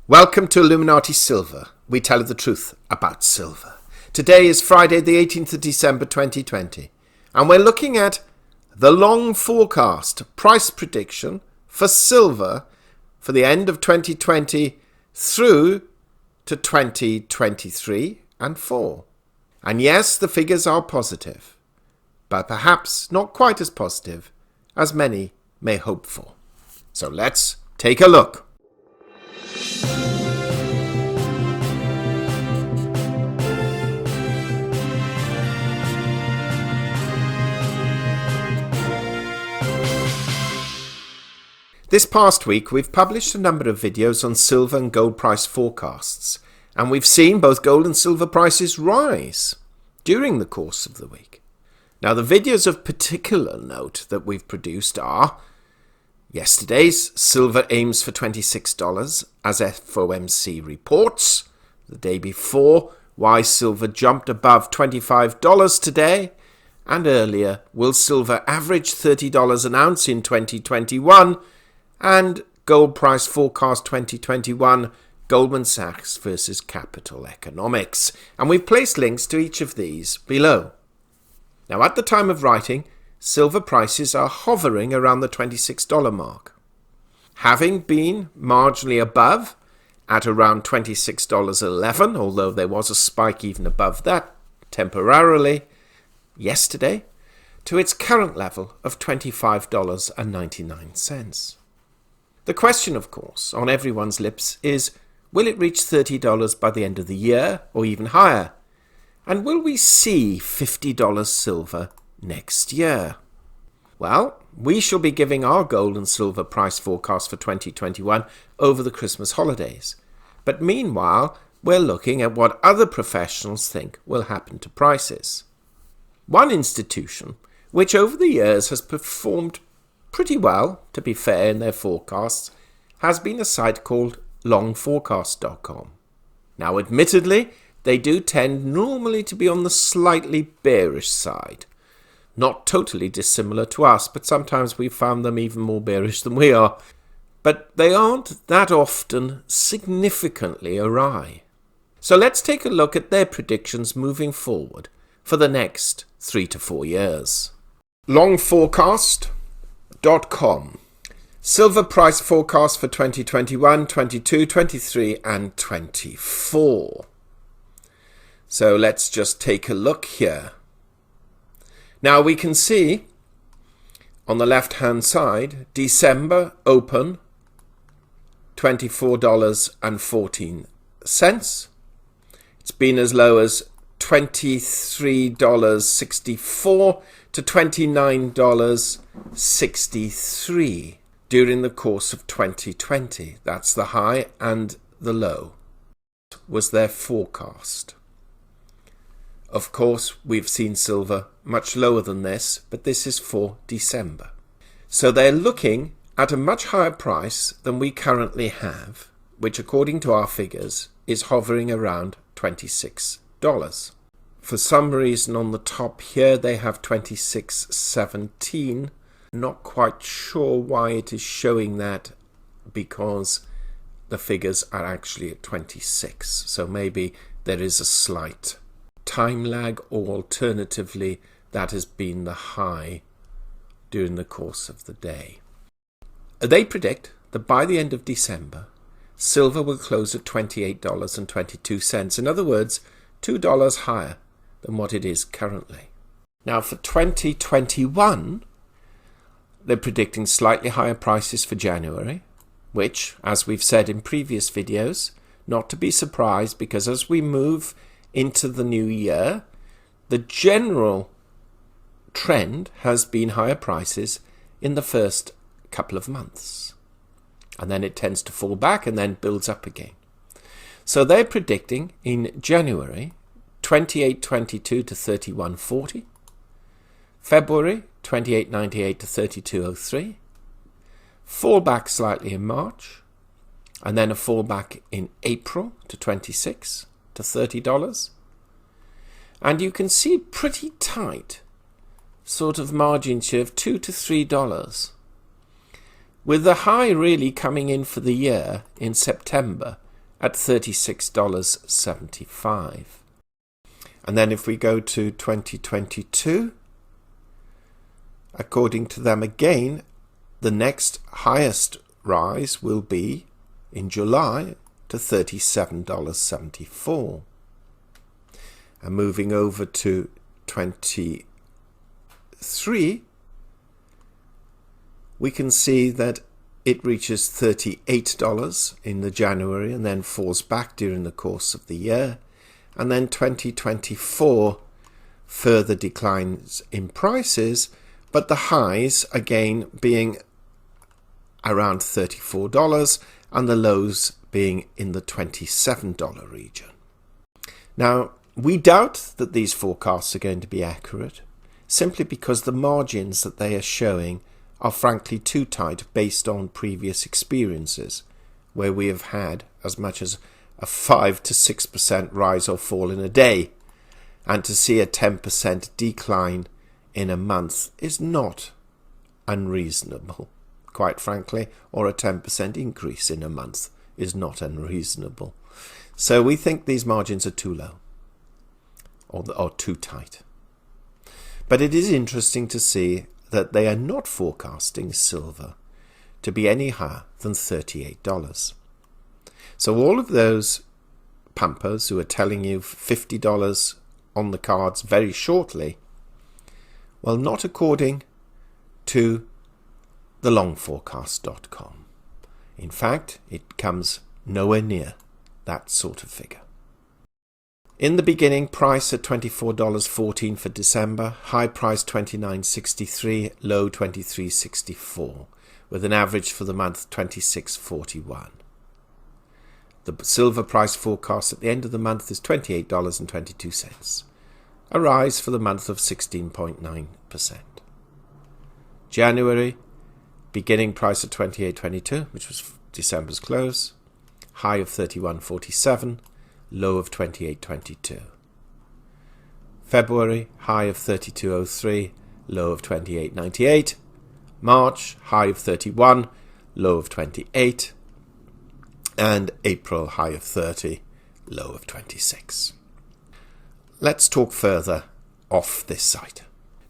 Welcome to Illuminati Silver. We tell you the truth about silver. Today is Friday the 18th of December 2020 and we're looking at the long forecast price prediction for silver for the end of 2020 through to 2023 and 4. And yes, the figures are positive, but perhaps not quite as positive as many may hope for. So let's take a look. This past week, we've published a number of videos on silver and gold price forecasts, and we've seen both gold and silver prices rise during the course of the week. Now, the videos of particular note that we've produced are yesterday's Silver Aims for $26 as FOMC reports, the day before, why silver jumped above $25 today, and earlier, will silver average $30 an ounce in 2021, and gold price forecast 2021, Goldman Sachs versus Capital Economics. And we've placed links to each of these below. Now, at the time of writing, silver prices are hovering around the $26 mark, having been marginally above at around $26.11, although there was a spike even above that temporarily yesterday, to its current level of $25.99. The question, of course, on everyone's lips is, will it reach $30 by the end of the year or even higher? And will we see $50 silver next year? Well, we shall be giving our gold and silver price forecast for 2021 over the Christmas holidays. But meanwhile, we're looking at what other professionals think will happen to prices. One institution, which over the years has performed pretty well, to be fair, in their forecasts, has been a site called longforecast.com. Now, admittedly, they do tend normally to be on the slightly bearish side. Not totally dissimilar to us, but sometimes we've found them even more bearish than we are. But they aren't that often significantly awry. So let's take a look at their predictions moving forward for the next 3 to 4 years. Longforecast.com. Silver price forecast for 2021, 22, 23 and 24. So let's just take a look here. Now we can see on the left hand side, December open $24.14. It's been as low as $23.64 to $29.63 during the course of 2020. That's the high, and the low was their forecast. Of course, we've seen silver much lower than this, but this is for December. So they're looking at a much higher price than we currently have, which according to our figures is hovering around $26. For some reason on the top here they have 26.17. Not quite sure why it is showing that, because the figures are actually at 26. So maybe there is a slight time lag, or alternatively that has been the high during the course of the day. They predict that by the end of December, silver will close at $28.22. In other words, $2 higher than what it is currently. Now for 2021, they're predicting slightly higher prices for January, which, as we've said in previous videos, not to be surprised, because as we move into the new year, the general trend has been higher prices in the first couple of months. And then it tends to fall back and then builds up again. So they're predicting in January 28.22 to 31.40, February 28.98 to 32.03, fall back slightly in March, and then a fallback in April to $26 to $30. And you can see pretty tight sort of margins here of $2 to $3, with the high really coming in for the year in September at $36.75. And then if we go to 2022, according to them again, the next highest rise will be in July to $37.74. And moving over to 23, we can see that it reaches $38 in the January and then falls back during the course of the year. And then 2024 further declines in prices, but the highs again being around $34 and the lows being in the $27 region. Now, we doubt that these forecasts are going to be accurate, simply because the margins that they are showing are frankly too tight based on previous experiences, where we have had as much as a 5 to 6% rise or fall in a day, and to see a 10% decline in a month is not unreasonable, quite frankly, or a 10% increase in a month is not unreasonable. So we think these margins are too low or too tight. But it is interesting to see that they are not forecasting silver to be any higher than $38. So all of those pumpers who are telling you $50 on the cards very shortly, well, not according to the longforecast.com. In fact, it comes nowhere near that sort of figure. In the beginning, price at $24.14 for December, high price $29.63, low $23.64, with an average for the month $26.41. The silver price forecast at the end of the month is $28.22, a rise for the month of 16.9%. January, beginning price at $28.22, which was December's close, high of $31.47, low of $28.22. February, high of $32.03, low of $28.98. March, high of 31, low of 28. And April, high of 30, low of 26. Let's talk further off this site.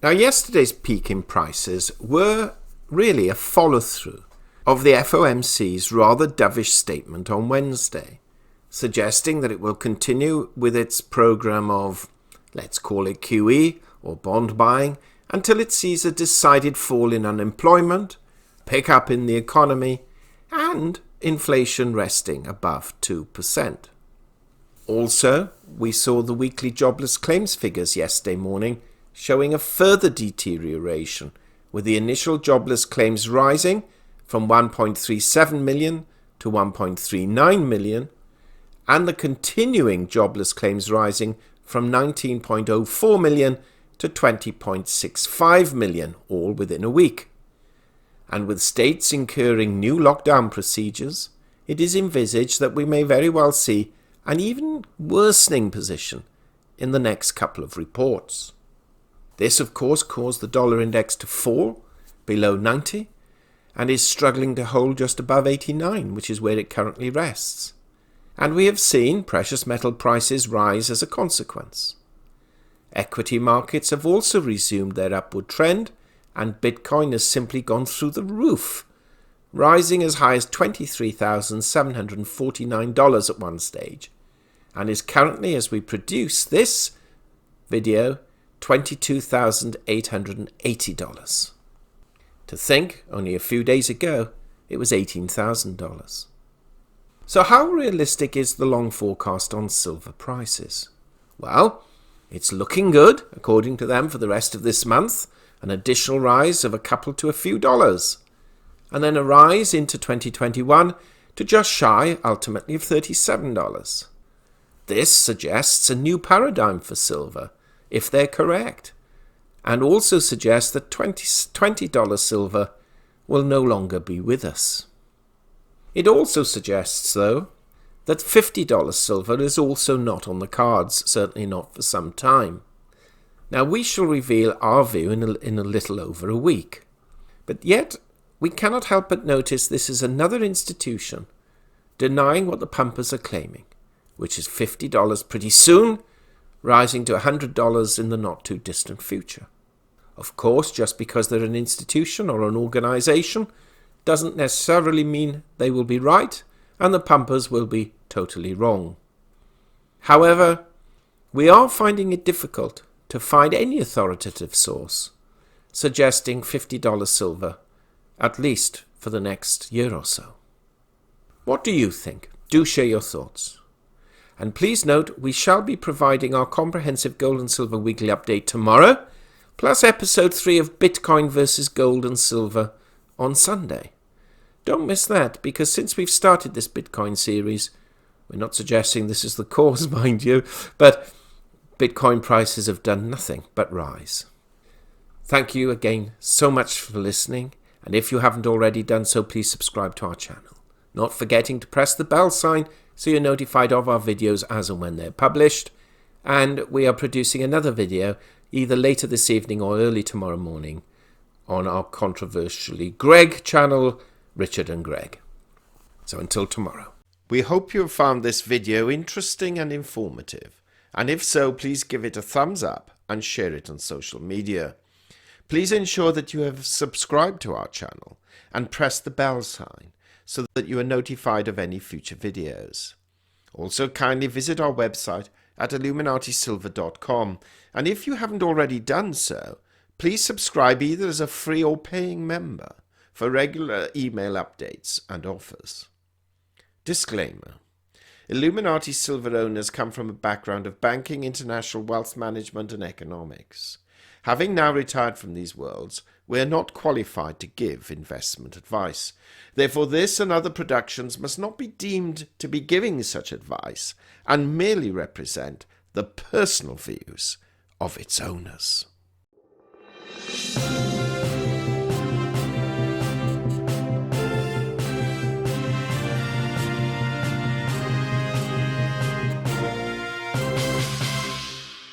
Now, yesterday's peak in prices were really a follow-through of the FOMC's rather dovish statement on Wednesday, suggesting that it will continue with its program of, let's call it QE or bond buying, until it sees a decided fall in unemployment, pick up in the economy, and inflation resting above 2%. Also, we saw the weekly jobless claims figures yesterday morning showing a further deterioration, with the initial jobless claims rising from 1.37 million to 1.39 million, and the continuing jobless claims rising from 19.04 million to 20.65 million, all within a week. And with states incurring new lockdown procedures, it is envisaged that we may very well see an even worsening position in the next couple of reports. This, of course, caused the dollar index to fall below 90 and is struggling to hold just above 89, which is where it currently rests. And we have seen precious metal prices rise as a consequence. Equity markets have also resumed their upward trend, and Bitcoin has simply gone through the roof, rising as high as $23,749 at one stage, and is currently, as we produce this video, $22,880. To think, only a few days ago, it was $18,000. So how realistic is the long forecast on silver prices? Well, it's looking good, according to them, for the rest of this month, an additional rise of a couple to a few dollars, and then a rise into 2021 to just shy, ultimately, of $37. This suggests a new paradigm for silver, if they're correct, and also suggests that $20 silver will no longer be with us. It also suggests, though, that $50 silver is also not on the cards, certainly not for some time. Now, we shall reveal our view in a little over a week. But yet, we cannot help but notice this is another institution denying what the pumpers are claiming, which is $50 pretty soon, rising to $100 in the not-too-distant future. Of course, just because they're an institution or an organization doesn't necessarily mean they will be right and the pumpers will be totally wrong. However, we are finding it difficult to find any authoritative source suggesting $50 silver, at least for the next year or so. What do you think? Do share your thoughts. And please note, we shall be providing our comprehensive gold and silver weekly update tomorrow, plus episode 3 of Bitcoin versus gold and silver on Sunday. Don't miss that, because since we've started this Bitcoin series, we're not suggesting this is the cause, mind you, but Bitcoin prices have done nothing but rise. Thank you again so much for listening, and if you haven't already done so, please subscribe to our channel. Not forgetting to press the bell sign so you're notified of our videos as and when they're published. And we are producing another video either later this evening or early tomorrow morning on our controversially Greg channel, Richard and Greg. So until tomorrow. We hope you have found this video interesting and informative. And if so, please give it a thumbs up and share it on social media. Please ensure that you have subscribed to our channel and press the bell sign so that you are notified of any future videos. Also, kindly visit our website at illuminatisilver.com, and if you haven't already done so, please subscribe either as a free or paying member for regular email updates and offers. Disclaimer: Illuminati Silver owners come from a background of banking, international wealth management and economics. Having now retired from these worlds, we are not qualified to give investment advice. Therefore, this and other productions must not be deemed to be giving such advice and merely represent the personal views of its owners.